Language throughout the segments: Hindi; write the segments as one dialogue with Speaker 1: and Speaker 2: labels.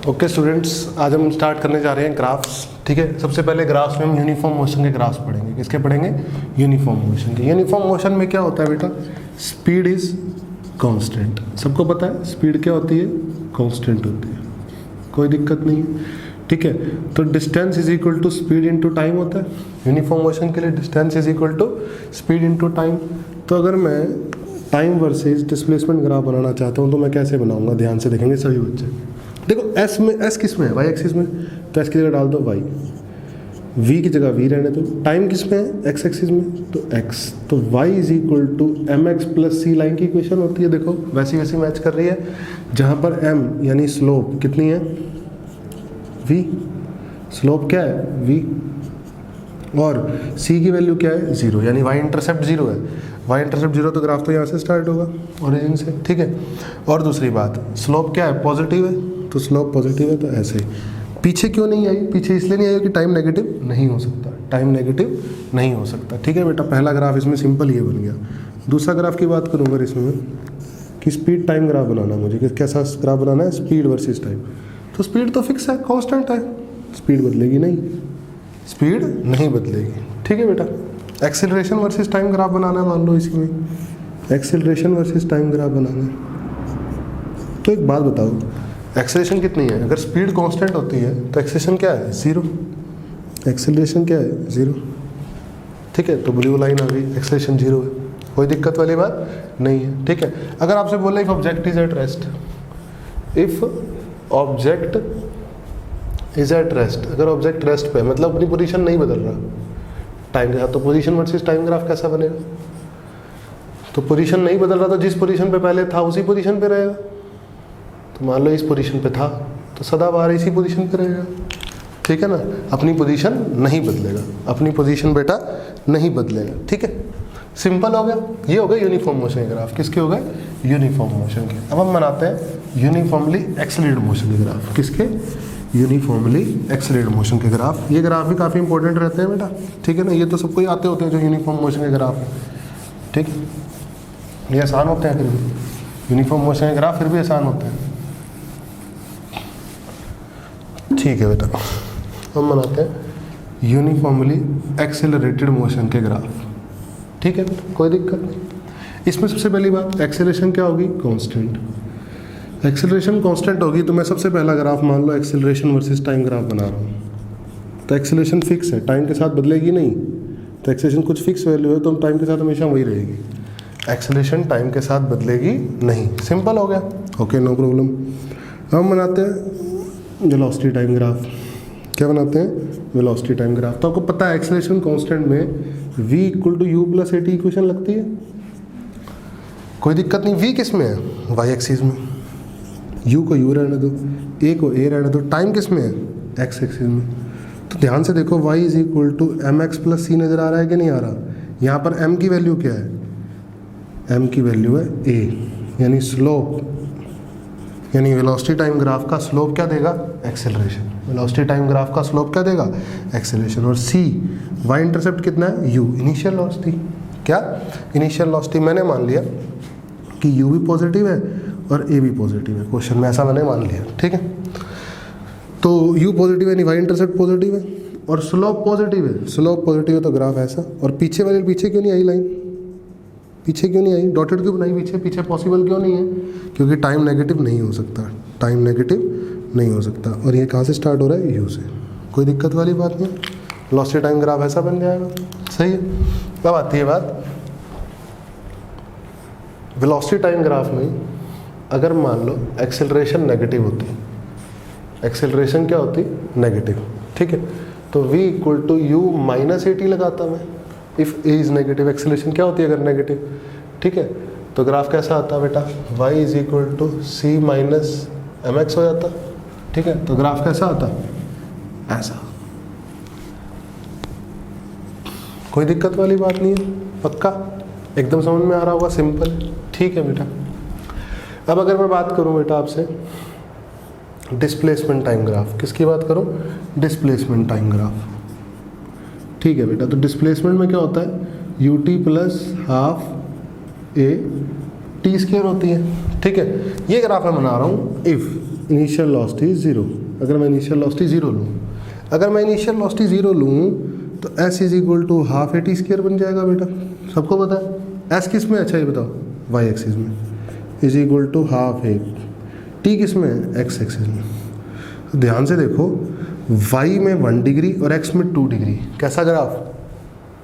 Speaker 1: ओके स्टूडेंट्स, आज हम स्टार्ट करने जा रहे हैं ग्राफ्स। ठीक है, सबसे पहले ग्राफ्स में हम यूनिफॉर्म मोशन के ग्राफ्स पढ़ेंगे। किसके पढ़ेंगे? यूनिफॉर्म मोशन के। यूनिफॉर्म मोशन में क्या होता है बेटा? Speed is constant. सबको पता है स्पीड क्या होती है? कांस्टेंट होती है, कोई दिक्कत नहीं है। ठीक है, तो distance is equal to speed into time होता है। यूनिफॉर्म मोशन के लिए distance is equal to speed into time. तो अगर मैं टाइम वर्सेस डिस्प्लेसमेंट ग्राफ बनाना चाहता हूँ तो मैं कैसे बनाऊंगा? ध्यान से देखेंगे सभी बच्चे। देखो एस में, एस किस में है? वाई एक्सिस में, तो एस की जगह डाल दो वाई, वी की जगह वी रहने दो। टाइम किस में है? एक्स एक्सिस में, तो एक्स। तो y is equal to m x plus c line की इक्वेशन होती है। देखो वैसी वैसी मैच कर रही है, जहाँ पर एम यानी स्लोप कितनी है? वी। स्लोप क्या है? वी। और सी की वैल्यू क्या है? जीरो, यानी वाई इंटरसेप्ट जीरो है। वाई इंटरसेप्ट जीरो, तो ग्राफ तो यहाँ से स्टार्ट होगा, ओरिजिन से। ठीक है, और दूसरी बात, स्लोप क्या है? पॉजिटिव है, तो स्लोप पॉजिटिव है। तो ऐसे ही पीछे क्यों नहीं आई? पीछे इसलिए नहीं आई कि टाइम नेगेटिव नहीं हो सकता, टाइम नेगेटिव नहीं हो सकता। ठीक है बेटा, पहला ग्राफ इसमें सिंपल ये बन गया। दूसरा ग्राफ की बात करूँ अगर इसमें कि स्पीड टाइम ग्राफ बनाना, मुझे कैसा ग्राफ बनाना है? Speed versus time. तो स्पीड तो फिक्स है, कांस्टेंट है, स्पीड बदलेगी नहीं, स्पीड नहीं बदलेगी। ठीक है बेटा, एक्सेलरेशन वर्सेस टाइम ग्राफ बनाना है, मान लो इसी में एक्सेलरेशन वर्सेस टाइम ग्राफ बनाना है। तो एक बात बताओ, एक्सेलरेशन कितनी है? अगर स्पीड कांस्टेंट होती है तो एक्सेलरेशन क्या है? जीरो। एक्सेलरेशन क्या है? जीरो। ठीक है, तो ब्लू लाइन आ गई, एक्सेलरेशन जीरो है, कोई दिक्कत वाली बात नहीं है। ठीक है, अगर आपसे बोला if object is at rest, if object is at rest, अगर ऑब्जेक्ट रेस्ट पे मतलब अपनी पोजीशन नहीं बदल रहा टाइम के साथ, तो पोजीशन वर्सेस टाइम ग्राफ कैसा बनेगा? तो पोजीशन नहीं बदल रहा, तो जिस पोजीशन पे पहले था उसी पोजीशन पे रहेगा। तो मान लो इस पोजीशन पे था तो सदाबहार इसी पोजीशन पे रहेगा। ठीक है ना, अपनी पोजीशन नहीं बदलेगा, अपनी पोजीशन बेटा नहीं बदलेगा। ठीक है, सिंपल हो गया। ये हो गए यूनिफॉर्म मोशन के ग्राफ। किसके हो गए? यूनिफॉर्म मोशन के। अब हम बनाते हैं यूनिफॉर्मली एक्सेलरेटेड मोशन के ग्राफ। किसके? यूनिफॉर्मली एक्सेलरेटेड मोशन के ग्राफ। ये ग्राफ भी काफ़ी इंपॉर्टेंट रहते हैं बेटा। ठीक है ना, ये तो सबको ही आते होते हैं जो यूनिफॉर्म मोशन के ग्राफ है। ठीक है, ये आसान होते हैं, फिर भी यूनिफॉर्म मोशन के ग्राफ फिर भी आसान होते हैं। ठीक है बेटा, हम बनाते हैं यूनिफॉर्मली एक्सेलरेटेड मोशन के ग्राफ। ठीक है बेटा, कोई दिक्कत नहीं। इसमें सबसे पहली बात, एक्सेलरेशन क्या होगी? कांस्टेंट। एक्सेलरेशन कांस्टेंट होगी, तो मैं सबसे पहला ग्राफ मान लो एक्सेलरेशन वर्सेस टाइम ग्राफ बना रहा हूँ। तो एक्सेलरेशन फिक्स है, टाइम के साथ बदलेगी नहीं। तो एक्सेलरेशन कुछ फिक्स वैल्यू है, तो टाइम के साथ हमेशा वही रहेगी। एक्सेलरेशन टाइम के साथ बदलेगी नहीं। सिंपल हो गया, ओके, नो प्रॉब्लम। हम बनाते हैं वेलोसिटी टाइम ग्राफ। क्या बनाते हैं? Velocity time graph. तो आपको पता है एक्सेलरेशन कांस्टेंट में v equal to u plus at equation लगती है, कोई दिक्कत नहीं। v किस में है? y एक्सिस में। u को u रहने दो, a को a रहने दो। टाइम किस में है? x एक्सिस में। तो ध्यान से देखो, y is equal to m x plus c नज़र आ रहा है कि नहीं आ रहा? यहाँ पर m की वैल्यू क्या है? m की वैल्यू है a, यानी स्लोप, यानी वेलोसिटी टाइम ग्राफ का स्लोप क्या देगा? एक्सेलरेशन। वेलोसिटी टाइम ग्राफ का स्लोप क्या देगा? एक्सेलरेशन। और c, y इंटरसेप्ट कितना है? u, initial velocity. क्या? Initial velocity. मैंने मान लिया कि u भी पॉजिटिव है और a भी पॉजिटिव है, क्वेश्चन में ऐसा मैंने मान लिया। ठीक है, तो u पॉजिटिव है, यानी y इंटरसेप्ट पॉजिटिव है, और स्लोप पॉजिटिव है। स्लोप पॉजिटिव है तो ग्राफ ऐसा। और पीछे वाले, पीछे क्यों नहीं आई लाइन? पीछे क्यों नहीं आई? डॉटेड क्यों बनाई पीछे? पीछे पॉसिबल क्यों नहीं है? क्योंकि टाइम नेगेटिव नहीं हो सकता, टाइम नेगेटिव नहीं हो सकता। और ये कहाँ से स्टार्ट हो रहा है? यू से, कोई दिक्कत वाली बात नहीं। वेलोसिटी टाइम ग्राफ ऐसा बन जाएगा, सही है। अब आती है बात, वेलोसिटी टाइम ग्राफ में अगर मान लो एक्सेलरेशन नेगेटिव होती, एक्सेलरेशन क्या होती? नेगेटिव। ठीक है, तो v equal to u minus at लगाता मैं। If a is negative, acceleration क्या होती है अगर नेगेटिव? ठीक है, तो ग्राफ कैसा आता है बेटा? y is equal to c minus m x हो जाता। ठीक है, तो ग्राफ कैसा आता? ऐसा। कोई दिक्कत वाली बात नहीं है, पक्का एकदम समझ में आ रहा होगा, सिंपल। ठीक है बेटा, अब अगर मैं बात करूं बेटा आपसे डिस्प्लेसमेंट टाइम ग्राफ। किसकी बात करूं? Displacement time graph. ठीक है बेटा, तो डिस्प्लेसमेंट में क्या होता है? ut plus half a t square होती है। ठीक है, ये ग्राफ मैं बना रहा हूँ इफ़ इनिशियल वेलोसिटी 0। अगर मैं इनिशियल वेलोसिटी 0 लूँ, अगर मैं इनिशियल वेलोसिटी 0 लूँ तो s is equal to half AT square बन जाएगा बेटा, सबको पता है। s किस में, अच्छा ये बताओ, y एक्सिस में, is equal to half A, t किस में है, x एक्सिस में। तो ध्यान से देखो, y में 1 डिग्री और x में 2 डिग्री, कैसा ग्राफ,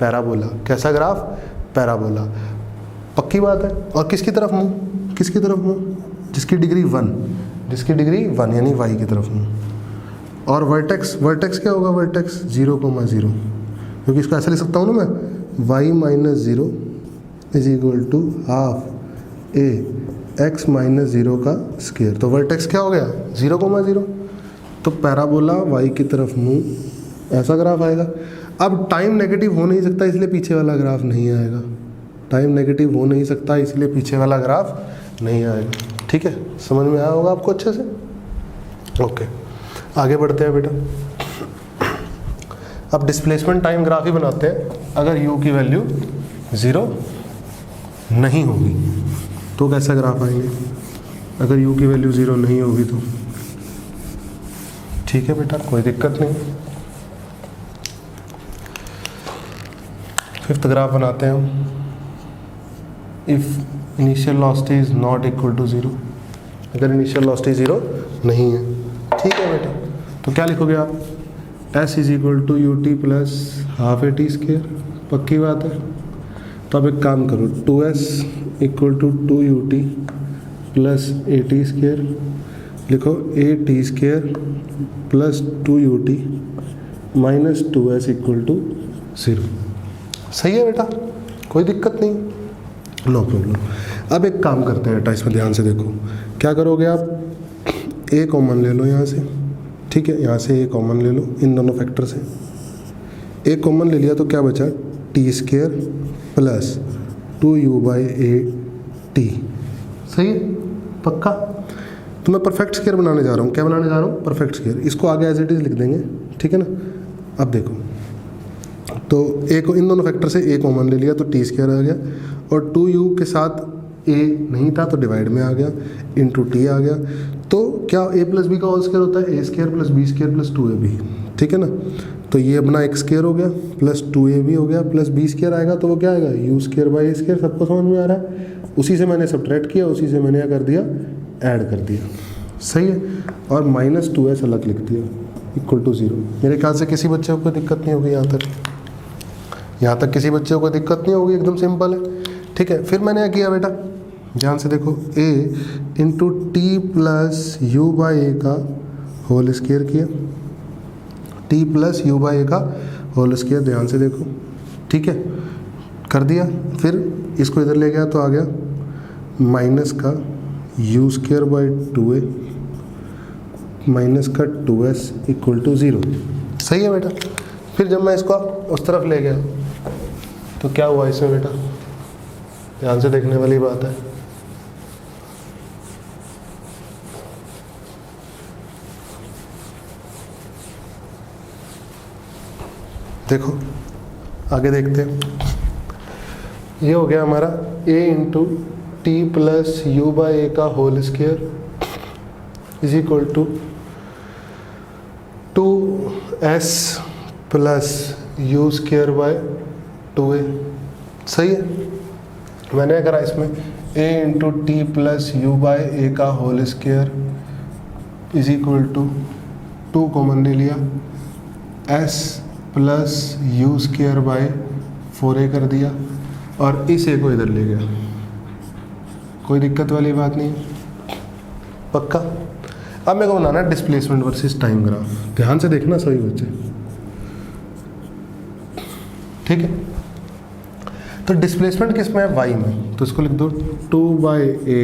Speaker 1: पैराबोला। कैसा ग्राफ, पैराबोला, पक्की बात है। और किसकी तरफ मुँह, किसकी तरफ मुँह, जिसकी डिग्री 1, जिसकी डिग्री 1 यानी y की तरफ मुँह। और वर्टेक्स, वर्टेक्स क्या होगा, वर्टेक्स 0,0, क्योंकि इसको ऐसा लिख सकता हूँ ना मैं, y minus 0 is equal to half A x minus 0 का स्क्वायर। तो वर्टेक्स क्या हो गया, 0,0। तो पैराबोला y की तरफ मुँह, ऐसा ग्राफ आएगा। अब टाइम नेगेटिव हो नहीं सकता, इसलिए पीछे वाला ग्राफ नहीं आएगा। टाइम नेगेटिव हो नहीं सकता, इसलिए पीछे वाला ग्राफ नहीं आएगा। ठीक है, समझ में आया होगा आपको अच्छे से। ओके, आगे बढ़ते हैं बेटा। अब डिस्प्लेसमेंट टाइम ग्राफ ही बनाते हैं। अगर u की वैल्यू 0 नहीं होगी तो कैसा ग्राफ आएंगे, अगर u की वैल्यू 0 नहीं होगी तो। ठीक है बेटा, कोई दिक्कत नहीं। 5th ग्राफ बनाते हैं हम। If initial velocity is not equal to 0, अगर इनिशियल वेलोसिटी 0 नहीं है, ठीक है बेटा, तो क्या लिखोगे आप, s is equal to u t plus half AT square, पक्की बात है। तो अब एक काम करो, 2s equal to 2ut plus AT square, लिखो AT square plus 2ut minus 2s equal to 0। सही है बेटा, कोई दिक्कत नहीं, नो प्रॉब्लम। अब एक काम करते हैं बेटा, इसमें ध्यान से देखो, क्या करोगे आप, a कॉमन ले लो यहाँ से, ठीक है, यहाँ से a कॉमन ले लो इन दोनों फैक्टर से। a कॉमन ले लिया तो क्या बचा, t स्क्वायर प्लस 2u/AT। सही है, पक्का। तो मैं परफेक्ट स्क्वायर बनाने जा रहा हूँ, क्या बनाने जा रहा हूँ, परफेक्ट स्क्वायर। इसको आगे एज इट इज लिख देंगे, ठीक है ना। अब देखो, तो a को इन दोनों फैक्टर से a कॉमन ले लिया तो t स्क्वायर आ गया, और 2u के साथ a नहीं था तो डिवाइड में आ गया, इंटू t आ गया। तो क्या a प्लस बी का होल स्क्वायर होता है, a square plus b square plus 2ab, ठीक है ना। तो ये अपना x स्क्वायर हो गया प्लस 2ab हो गया प्लस b स्क्वायर आएगा, तो वो क्या आएगा, u square by a square. सबको समझ में आ रहा है। उसी से मैंने सब्ट्रैक्ट किया, उसी से मैंने क्या कर दिया, ऐड कर दिया। सही है, और माइनस 2s अलग लिख दिया इक्वल टू 0। मेरे ख्याल से किसी बच्चे को दिक्कत नहीं होगी यहाँ तक किसी बच्चे को दिक्कत नहीं होगी, एकदम सिंपल है। ठीक है, फिर मैंने क्या किया बेटा, ध्यान से देखो, a into t plus u by a का होल स्क्वायर किया, t plus u by a का होल स्क्वायर, ध्यान से देखो, ठीक है, कर दिया। फिर इसको इधर ले गया तो आ गया माइनस का you square by 2a minus का 2s इक्वल टू 0। सही है बेटा। फिर जब मैं इसको उस तरफ ले गया तो क्या हुआ इसमें बेटा, ध्यान से देखने वाली बात है। देखो आगे देखते हैं, ये हो गया हमारा a into t plus u by a का whole square is equal to 2s plus u square by 2a। सही है, मैंने करा इसमें a into t plus u by a का whole square is equal to 2 common ले लिया, s plus u square by 4a कर दिया, और इस a को इधर ले गया। कोई दिक्कत वाली बात नहीं, पक्का। अब मेरे को बनाना है डिस्प्लेसमेंट वर्सेस टाइम ग्राफ। ध्यान से देखना सभी बच्चे, ठीक है। तो डिस्प्लेसमेंट किस में है, y में, तो इसको लिख दो 2/a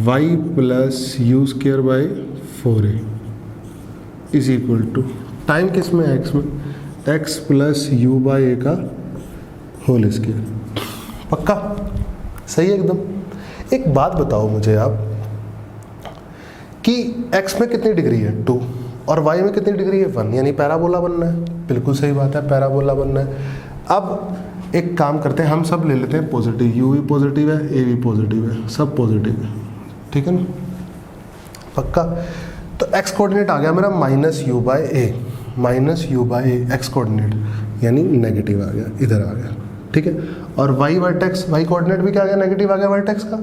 Speaker 1: y plus u square by 4a is equal to time किस में, x में, x plus u by a का होल स्क्वायर। पक्का, सही है एकदम। एक बात बताओ मुझे आप कि x में कितनी डिग्री है 2 और y में कितनी डिग्री है 1, यानी पैराबोला बनना है। बिल्कुल सही बात है, पैराबोला बनना है। अब एक काम करते हैं, हम सब ले लेते हैं पॉजिटिव, u भी पॉजिटिव है, a भी पॉजिटिव है, सब पॉजिटिव है। ठीक है ना, पक्का। तो एक्स कोऑर्डिनेट आ गया मेरा minus u by a, minus u by a x coordinate यानी नेगेटिव आ गया, इधर आ गया, ठीक है। और वाई वर्टेक्स, वाई कोऑर्डिनेट भी क्या आ गया, नेगेटिव आ गया वर्टेक्स का।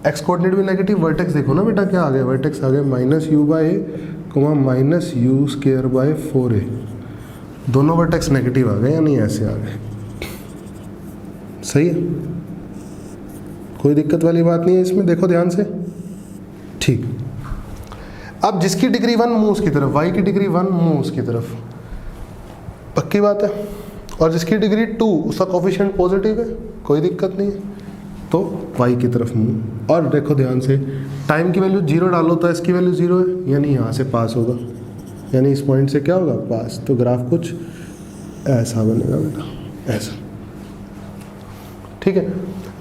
Speaker 1: एक्स कोऑर्डिनेट भी नेगेटिव, वर्टेक्स देखो ना बेटा क्या आ गया, वर्टेक्स आ गया minus u by a minus u square by 4a, दोनों वर्टेक्स नेगेटिव आ गए यानी ऐसे आ गए, सही है, कोई दिक्कत वाली बात नहीं है इसमें, देखो ध्यान से, ठीक। अब जिसकी डिग्री 1 मुंह उसकी तरफ, y की डिग्री 1 मुंह उसकी तरफ, पक्की बात है। और जिसकी डिग्री 2 उसका कोफिशिएंट पॉजिटिव है, कोई दिक्कत नहीं है, तो y की तरफ मुंह। और देखो ध्यान से, टाइम की वैल्यू 0 डालो तो इसकी वैल्यू 0 है, यानी यहाँ से पास होगा, यानी इस पॉइंट से क्या होगा, पास। तो ग्राफ कुछ ऐसा बनेगा बेटा, ऐसा, ठीक है।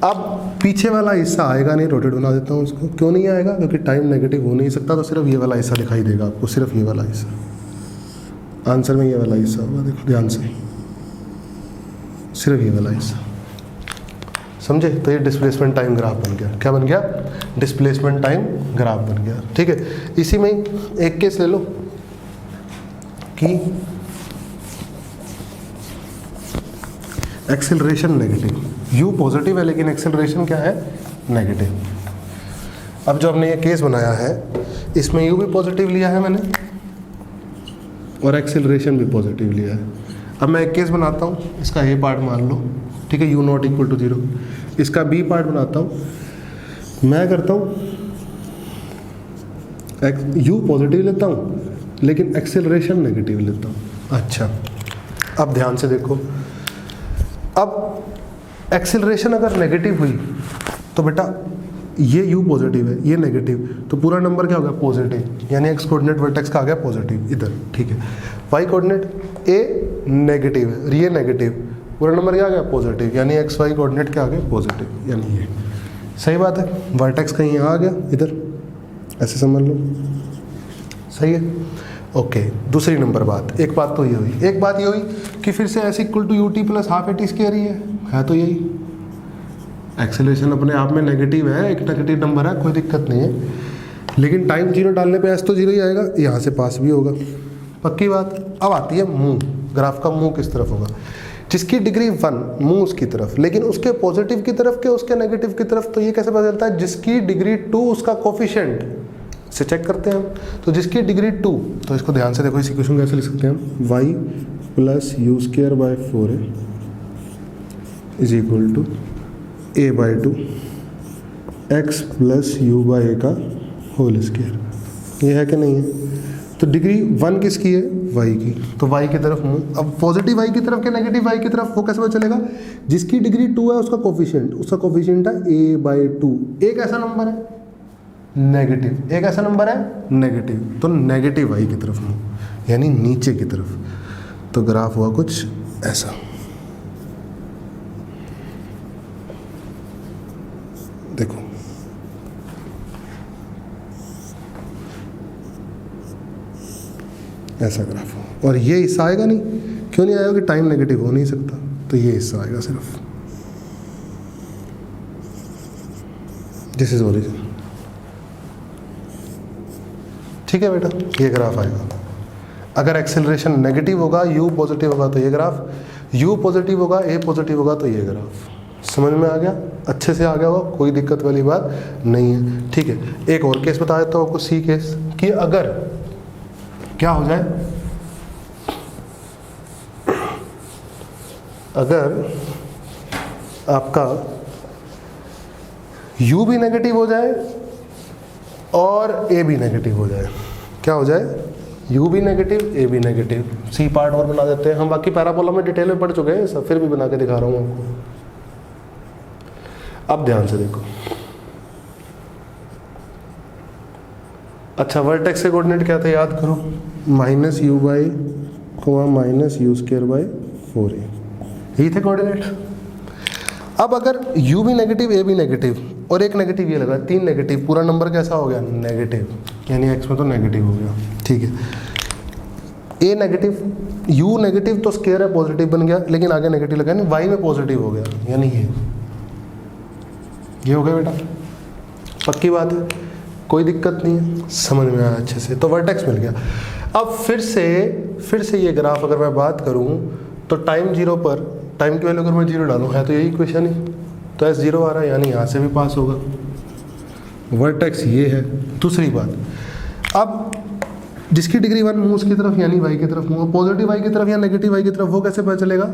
Speaker 1: अब पीछे वाला हिस्सा आएगा नहीं, रोटेट बना देता हूँ उसको, क्यों नहीं आएगा, क्योंकि टाइम नेगेटिव हो नहीं सकता, तो सिर्फ ये वाला हिस्सा दिखाई देगा आपको, सिर्फ ये वाला हिस्सा, आंसर में ये वाला हिस्सा होगा, देखो ध्यान से, सिर्फ ये वाला हिस्सा, समझे। तो ये डिस्प्लेसमेंट टाइम ग्राफ बन गया, क्या बन गया, डिस्प्लेसमेंट टाइम ग्राफ बन गया, ठीक है। इसी में एक केस ले लो कि एक्सेलरेशन नेगेटिव, u पॉजिटिव है लेकिन एक्सेलरेशन क्या है, नेगेटिव। अब जो हमने ये केस बनाया है इसमें u भी पॉजिटिव लिया है मैंने और एक्सेलरेशन भी पॉजिटिव लिया है। अब मैं एक केस बनाता हूँ, इसका a पार्ट मान लो, ठीक है, u नॉट इक्वल टू 0, इसका b पार्ट बनाता हूँ, मैं करता हूँ u पॉजिटिव लेता हूँ लेकिन एक्सेलरेशन नेगेटिव लेता हूँ। अच्छा, अब ध्यान से देखो, अब एक्सेलरेशन अगर नेगेटिव हुई तो बेटा ये u पॉजिटिव है, ये नेगेटिव, तो पूरा नंबर क्या हो गया, पॉजिटिव, यानी एक्स कोऑर्डिनेट वर्टेक्स का आ गया पॉजिटिव इधर, ठीक है। y कोऑर्डिनेट a नेगेटिव है, ये नेगेटिव, पूरा नंबर क्या आ गया, पॉजिटिव, यानी एक्स वाई कोऑर्डिनेट क्या आ गया, पॉजिटिव, यानी ये सही बात है। वर्टेक्स कहीं यहाँ आ गया इधर, ऐसे समझ लो, सही है, ओके। दूसरी नंबर बात, एक बात तो ये हुई, एक बात ये हुई कि फिर से s equal to u t plus half a t square ही है तो यही, एक्सेलरेशन अपने आप में नेगेटिव है, एक नेगेटिव नंबर है, कोई दिक्कत नहीं है, लेकिन टाइम 0 डालने पे एस तो 0 ही आएगा, यहाँ से पास भी होगा, पक्की बात। अब आती है मुंह, ग्राफ का मुंह किस तरफ होगा, जिसकी डिग्री 1 मुंह उसकी तरफ, लेकिन उसके पॉजिटिव की तरफ के उसके नेगेटिव की तरफ, तो ये कैसे पता चलता है, जिसकी डिग्री 2 उसका कोफिशिएंट से चेक करते हैं हम, तो जिसकी डिग्री 2, तो इसको ध्यान से देखो, इस इक्वेशन कैसे लिख सकते हैं हम, y plus u square by 4a is equal to a by 2 x plus u by a का होल स्क्वायर, ये है कि नहीं है। तो डिग्री 1 किसकी है, y की, तो y की तरफ मुंह। अब पॉजिटिव y की तरफ के नेगेटिव y की तरफ, वो कैसे पता चलेगा, जिसकी डिग्री 2 है उसका कोफिशिएंट है a बाई 2, एक ऐसा नंबर है नेगेटिव, एक ऐसा नंबर है नेगेटिव, तो नेगेटिव y की तरफ मुंह, यानी नीचे की तरफ, तो ग्राफ हुआ कुछ ऐसा, देखो ऐसा ग्राफ हो, और ये हिस्सा आएगा नहीं, क्यों नहीं आएगा, कि टाइम नेगेटिव हो नहीं सकता, तो ये हिस्सा आएगा सिर्फ, दिस इज ओरिजिन, ठीक है बेटा, ये ग्राफ आएगा। अगर एक्सेलरेशन नेगेटिव होगा, u पॉजिटिव होगा तो ये ग्राफ, u पॉजिटिव होगा, a पॉजिटिव होगा तो ये ग्राफ, समझ में आ गया, अच्छे से आ गया हो, कोई दिक्कत वाली बात नहीं है, ठीक है। एक और केस बता देता हूँ आपको, सी केस, कि अगर क्या हो जाए, अगर आपका u भी नेगेटिव हो जाए और a भी नेगेटिव हो जाए, क्या हो जाए, u भी नेगेटिव, a भी नेगेटिव, सी पार्ट और बना देते हैं हम, बाकी पैराबोला में डिटेल में पढ़ चुके हैं सब, फिर भी बना के दिखा रहा हूँ आपको। अब ध्यान से देखो, अच्छा, वर्टेक्स के कोऑर्डिनेट क्या थे, याद करो, minus you by minus u square by 4a, यही थे कोऑर्डिनेट। अब अगर u भी नेगेटिव, a भी नेगेटिव, और एक नेगेटिव ये लगा, 3 नेगेटिव, पूरा नंबर कैसा हो गया, नेगेटिव, यानी x में तो नेगेटिव हो गया, ठीक है। a नेगेटिव, u नेगेटिव तो स्क्वायर है, पॉजिटिव बन गया, लेकिन आगे नेगेटिव लगा, यानी y में पॉजिटिव हो गया, यानी ये हो गया बेटा, पक्की बात है। कोई दिक्कत नहीं है, समझ में आया अच्छे से। तो वर्टेक्स मिल गया। अब फिर से ये ग्राफ अगर मैं बात करूं तो टाइम 0 पर टाइम की वैल्यू अगर मैं 0 डालूं, है तो यही इक्वेशन ही, तो S 0 आ रहा है, यानी यहाँ से भी पास होगा। वर्टेक्स ये है। दूसरी बात, अब जिसकी डिग्री 1 मूव उसकी तरफ यानी y की तरफ मूव, पॉजिटिव y की तरफ या नेगेटिव y की तरफ, वो कैसे पता चलेगा?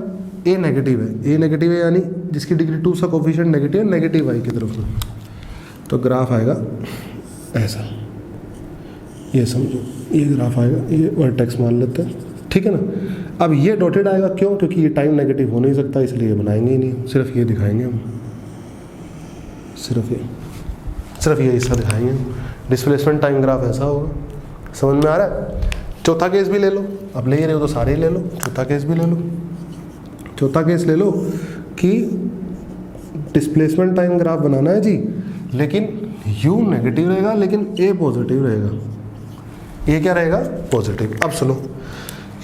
Speaker 1: A नेगेटिव है यानी जिसकी डिग्री 2 उसका कोफिशिएंट नेगेटिव y की तरफ मूव। तो ग्राफ आएगा ऐसा, ये समझो, ये ग्राफ आएगा, ये वर्टेक्स मान लेते हैं, ठीक है ना। अब ये डॉटेड आएगा, क्यों? क्योंकि ये टाइम नेगेटिव हो नहीं सकता, इसलिए ये बनाएंगे ही नहीं, सिर्फ ये दिखाएंगे हम, सिर्फ ये हिस्सा दिखाएंगे। डिस्प्लेसमेंट टाइम ग्राफ ऐसा होगा, समझ में आ रहा है? चौथा केस भी ले लो, अब ले ही रहे हो तो सारे ही ले लो, चौथा केस भी ले लो। चौथा केस ले लो कि डिस्प्लेसमेंट टाइम ग्राफ बनाना है जी, लेकिन u नेगेटिव रहेगा लेकिन a पॉजिटिव रहेगा। a क्या रहेगा? पॉजिटिव। अब सुनो,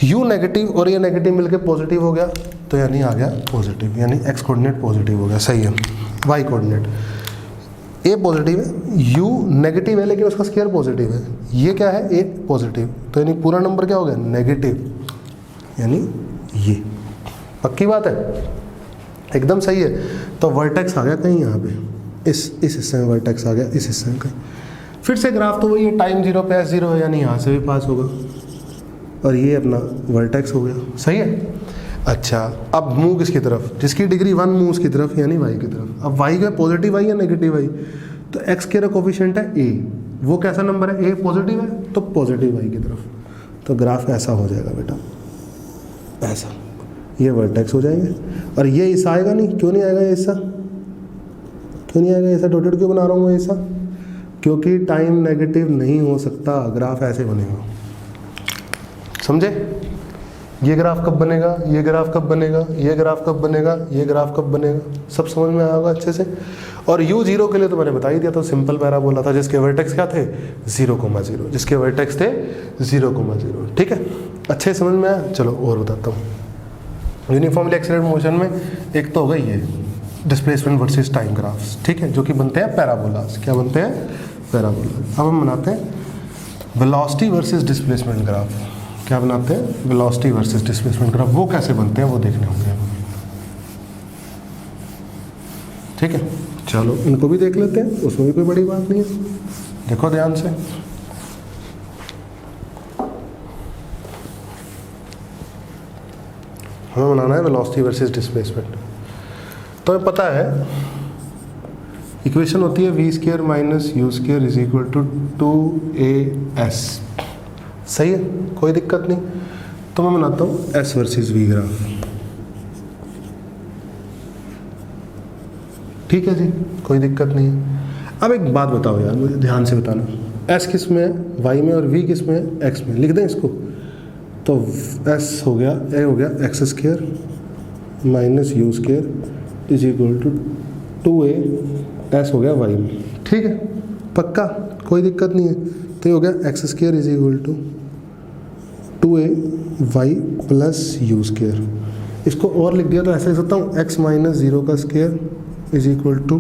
Speaker 1: u नेगेटिव और a नेगेटिव मिलकर पॉजिटिव हो गया, तो यानी आ गया पॉजिटिव, यानी x कोऑर्डिनेट पॉजिटिव हो गया, सही है। y कोऑर्डिनेट a पॉजिटिव है, u नेगेटिव है लेकिन उसका स्क्वायर पॉजिटिव है, ये क्या है? a पॉजिटिव, तो यानी पूरा नंबर क्या हो गया? नेगेटिव, यानी ये। पक्की बात है, एकदम सही है। तो वर्टेक्स आ गया कहीं यहाँ पे, इस हिस्से में वर्टेक्स आ गया, इस हिस्से में कहीं। फिर से ग्राफ तो वही है, टाइम 0 पे S 0 है, यानी यहाँ से भी पास होगा, और ये अपना वर्टेक्स हो गया, सही है। अच्छा, अब मूव किसकी तरफ? जिसकी डिग्री 1 मूव उसकी तरफ, यानी y की तरफ। अब y का पॉजिटिव y या नेगेटिव y? तो x के कोफिशिएंट है a, वो कैसा नंबर है? a पॉजिटिव है, तो पॉजिटिव y की तरफ। तो ग्राफ ऐसा हो जाएगा बेटा, ऐसा, ये वर्टेक्स हो जाएंगे। और ये हिस्सा आएगा नहीं, क्यों नहीं आएगा ये हिस्सा? क्यों नहीं आएगा? ऐसा डॉटेड क्यों बना रहा हूँ ऐसा? क्योंकि टाइम नेगेटिव नहीं हो सकता, ग्राफ ऐसे बनेगा, समझे? ये ग्राफ कब बनेगा, ये ग्राफ कब बनेगा, ये ग्राफ कब बनेगा, ये ग्राफ कब बनेगा, सब समझ में आया होगा अच्छे से। और u 0 के लिए तो मैंने बता ही दिया था, सिंपल पैराबोला था जिसके वर्टेक्स क्या थे? 0,0, जिसके वर्टेक्स थे 0,0, ठीक है। अच्छे समझ में आया? चलो और बताता हूँ। यूनिफॉर्मली एक्सीलरेटेड मोशन में एक तो होगा ये डिस्प्लेसमेंट वर्सेस टाइम ग्राफ्स, ठीक है, जो कि बनते हैं पैराबोलास। क्या बनते हैं? पैराबोला। अब हम बनाते हैं वेलोसिटी वर्सेस डिस्प्लेसमेंट ग्राफ। क्या बनाते हैं? Velocity versus displacement graph. वो कैसे बनते हैं वो देखने होंगे हमें, ठीक है। चलो इनको भी देख लेते हैं, उसमें भी कोई बड़ी बात नहीं है। देखो ध्यान से, हमें बनाना है वेलोसिटी वर्सेस डिस्प्लेसमेंट। तो हमें पता है इक्वेशन होती है v square minus u square is equal to 2as, सही है, कोई दिक्कत नहीं। तो मैं बनाता हूँ s वर्सेस v ग्राफ, ठीक है जी, कोई दिक्कत नहीं है। अब एक बात बताओ यार, मुझे ध्यान से बताना, s किस में है? y में, और v किस में है? x में। लिख दें इसको, तो s हो गया, a हो गया x square minus u square is equal to 2a, s हो गया y में, ठीक है, पक्का, कोई दिक्कत नहीं है। तो ये हो गया x square is equal to 2a y plus u square. इसको और लिख दिया तो ऐसे लिख सकता हूँ, x माइनस 0 का square is equal to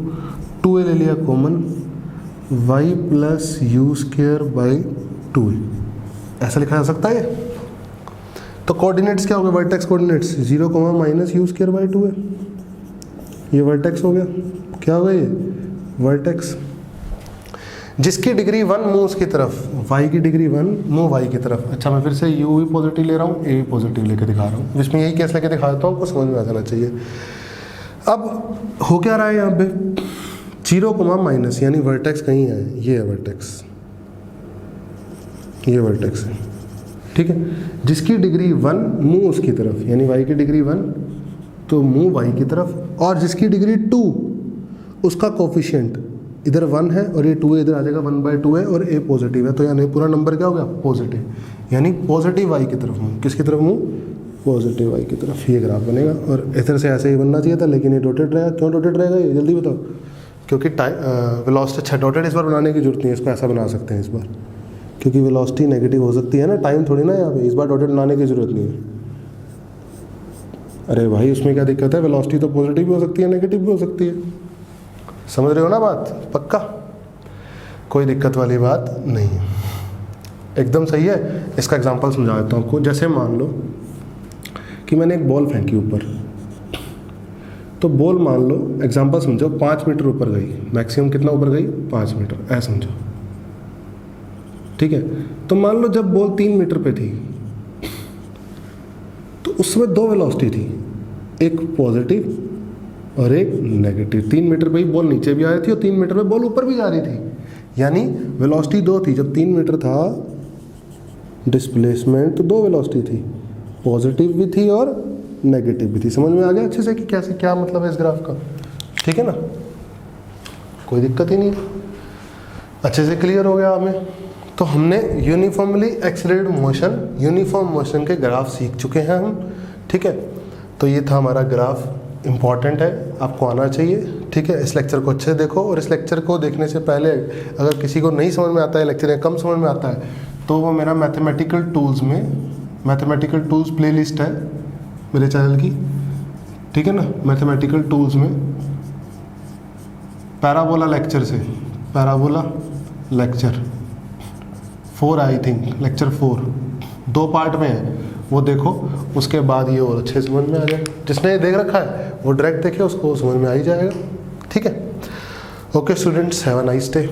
Speaker 1: 2a ले लिया common, y plus u square by 2a, ऐसा लिखा जा सकता है। तो कोऑर्डिनेट्स क्या हो गए? Vertex coordinates 0, minus u square by 2a, ये वर्टेक्स हो गया। क्या हो गया ये? वर्टेक्स। जिसकी डिग्री 1 मूव उसकी तरफ, y की डिग्री 1 मूव y की तरफ। अच्छा, मैं फिर से u भी पॉजिटिव ले रहा हूँ, a भी पॉजिटिव लेके दिखा रहा हूँ, इसमें यही केस लेके दिखा देता हूँ, आपको समझ में आ जाना चाहिए। अब हो क्या रहा है यहाँ पे? 0, माइनस, यानी वर्टेक्स कहीं है, ये है वर्टेक्स, ये वर्टेक्स है, ठीक है। जिसकी डिग्री 1 मूव उसकी तरफ, यानी y की डिग्री 1 तो मूव y की तरफ, और जिसकी डिग्री 2 उसका कोफिशिएंट इधर 1 है और ये 2 है, इधर आ जाएगा 1/2 है, और a पॉजिटिव है, तो यानी पूरा नंबर क्या हो गया? पॉजिटिव, यानी पॉजिटिव y की तरफ मूव। किसकी तरफ मूव? पॉजिटिव y की तरफ। ये ग्राफ बनेगा, और इधर से ऐसे ही बनना चाहिए था, लेकिन ये डॉटेड रहेगा। क्यों डॉटेड रहेगा ये जल्दी बताओ? क्योंकि वेलोसिटी, अच्छा डॉटेड इस बार बनाने की जरूरत नहीं है, इसको ऐसा बना सकते हैं इस बार, क्योंकि वेलोसिटी नेगेटिव हो सकती है ना, टाइम थोड़ी ना यहाँ पे, इस बार डॉटेड बनाने की जरूरत नहीं है। अरे भाई उसमें क्या दिक्कत है? वेलोसिटी तो पॉजिटिव भी हो सकती है, नेगेटिव भी हो सकती है, समझ रहे हो ना बात? पक्का। कोई दिक्कत वाली बात नहीं है, एकदम सही है। इसका एग्जांपल समझा देता हूँ आपको। जैसे मान लो कि मैंने एक बॉल फेंकी ऊपर, तो बॉल मान लो, एग्जांपल समझो, 5 मीटर ऊपर गई, मैक्सिमम कितना ऊपर गई, 5 मीटर, ऐसा समझो, ठीक है। तो मान लो जब बॉल 3 मीटर पे थी तो उसमें 2 वेलोसिटी थी, एक पॉजिटिव और एक नेगेटिव। 3 मीटर पे ही बॉल नीचे भी आ रही थी और 3 मीटर पे बॉल ऊपर भी जा रही थी, यानी वेलोसिटी 2 थी। जब 3 मीटर था डिस्प्लेसमेंट तो 2 वेलोसिटी थी, पॉजिटिव भी थी और नेगेटिव भी थी। समझ में आ गया अच्छे से कि कैसे क्या मतलब है इस ग्राफ का, ठीक है ना, कोई दिक्कत ही नहीं, अच्छे से क्लियर हो गया हमें। तो हमने uniformly accelerated motion, uniform motion के ग्राफ सीख चुके हैं हम, ठीक है। तो ये था हमारा ग्राफ, इम्पॉर्टेंट है, आपको आना चाहिए, ठीक है। इस लेक्चर को अच्छे से देखो, और इस लेक्चर को देखने से पहले अगर किसी को नहीं समझ में आता है लेक्चर, या कम समझ में आता है, तो वो मेरा मैथमेटिकल टूल्स में, मैथमेटिकल टूल्स प्लेलिस्ट है मेरे चैनल की, ठीक है ना। मैथमेटिकल टूल्स में पैराबोला लेक्चर से, parabola lecture 4 I think, lecture 4 2 part में है, वो देखो, उसके बाद ये और अच्छे समझ में आ जाए। जिसने ये देख रखा है वो डायरेक्ट देखे, उसको समझ में आ ही जाएगा, ठीक है। Okay students, have a nice day.